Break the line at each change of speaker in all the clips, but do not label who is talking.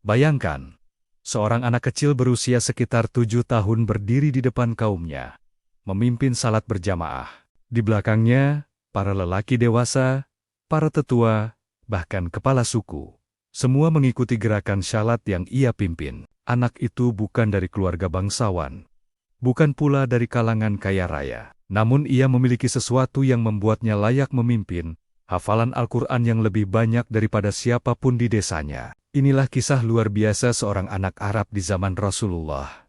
Bayangkan, seorang anak kecil berusia sekitar 7 tahun berdiri di depan kaumnya, memimpin salat berjamaah. Di belakangnya, para lelaki dewasa, para tetua, bahkan kepala suku. Semua mengikuti gerakan salat yang ia pimpin. Anak itu bukan dari keluarga bangsawan, bukan pula dari kalangan kaya raya. Namun ia memiliki sesuatu yang membuatnya layak memimpin, hafalan Al-Quran yang lebih banyak daripada siapapun di desanya. Inilah kisah luar biasa seorang anak Arab di zaman Rasulullah,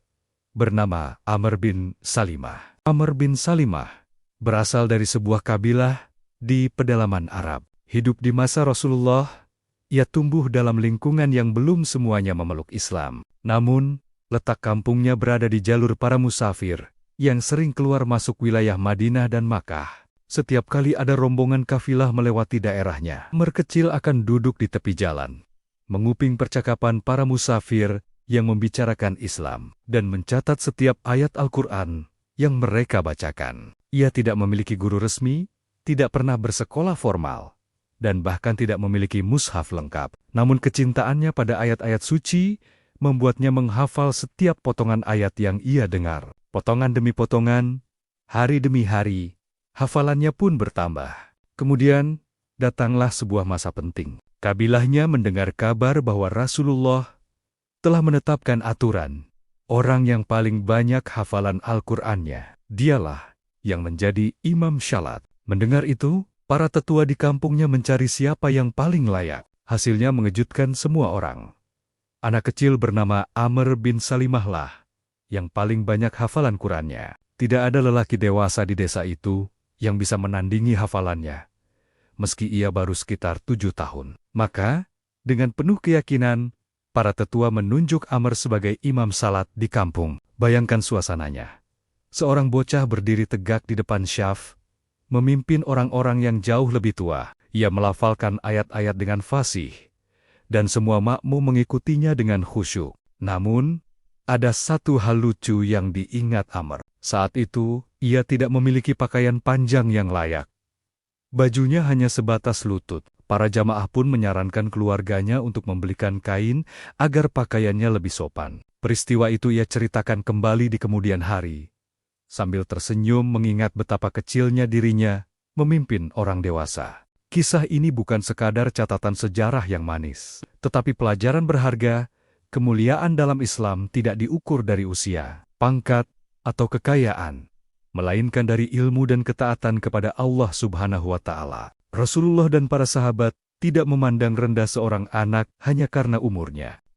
bernama Amr bin Salimah. Amr bin Salimah berasal dari sebuah kabilah di pedalaman Arab. Hidup di masa Rasulullah, ia tumbuh dalam lingkungan yang belum semuanya memeluk Islam. Namun, letak kampungnya berada di jalur para musafir, yang sering keluar masuk wilayah Madinah dan Makkah. Setiap kali ada rombongan kafilah melewati daerahnya, Amr kecil akan duduk di tepi jalan, menguping percakapan para musafir yang membicarakan Islam, dan mencatat setiap ayat Al-Quran yang mereka bacakan. Ia tidak memiliki guru resmi, tidak pernah bersekolah formal, dan bahkan tidak memiliki mushaf lengkap. Namun kecintaannya pada ayat-ayat suci membuatnya menghafal setiap potongan ayat yang ia dengar. Potongan demi potongan, hari demi hari, hafalannya pun bertambah. Kemudian, datanglah sebuah masa penting. Kabilahnya mendengar kabar bahwa Rasulullah telah menetapkan aturan. Orang yang paling banyak hafalan Al-Qur'annya, dialah yang menjadi imam syalat. Mendengar itu, para tetua di kampungnya mencari siapa yang paling layak. Hasilnya mengejutkan semua orang. Anak kecil bernama Amr bin Salimah lah yang paling banyak hafalan Qurannya. Tidak ada lelaki dewasa di desa itu yang bisa menandingi hafalannya, meski ia baru sekitar 7 tahun. Maka, dengan penuh keyakinan, para tetua menunjuk Amr sebagai imam salat di kampung. Bayangkan suasananya. Seorang bocah berdiri tegak di depan syaf, memimpin orang-orang yang jauh lebih tua. Ia melafalkan ayat-ayat dengan fasih, dan semua makmum mengikutinya dengan khusyuk. Namun, ada satu hal lucu yang diingat Amr. Saat itu, ia tidak memiliki pakaian panjang yang layak. Bajunya hanya sebatas lutut. Para jamaah pun menyarankan keluarganya untuk membelikan kain agar pakaiannya lebih sopan. Peristiwa itu ia ceritakan kembali di kemudian hari, sambil tersenyum mengingat betapa kecilnya dirinya memimpin orang dewasa. Kisah ini bukan sekadar catatan sejarah yang manis, tetapi pelajaran berharga. Kemuliaan dalam Islam tidak diukur dari usia, pangkat, atau kekayaan, melainkan dari ilmu dan ketaatan kepada Allah Subhanahu wa Ta'ala. Rasulullah dan para sahabat tidak memandang rendah seorang anak hanya karena umurnya.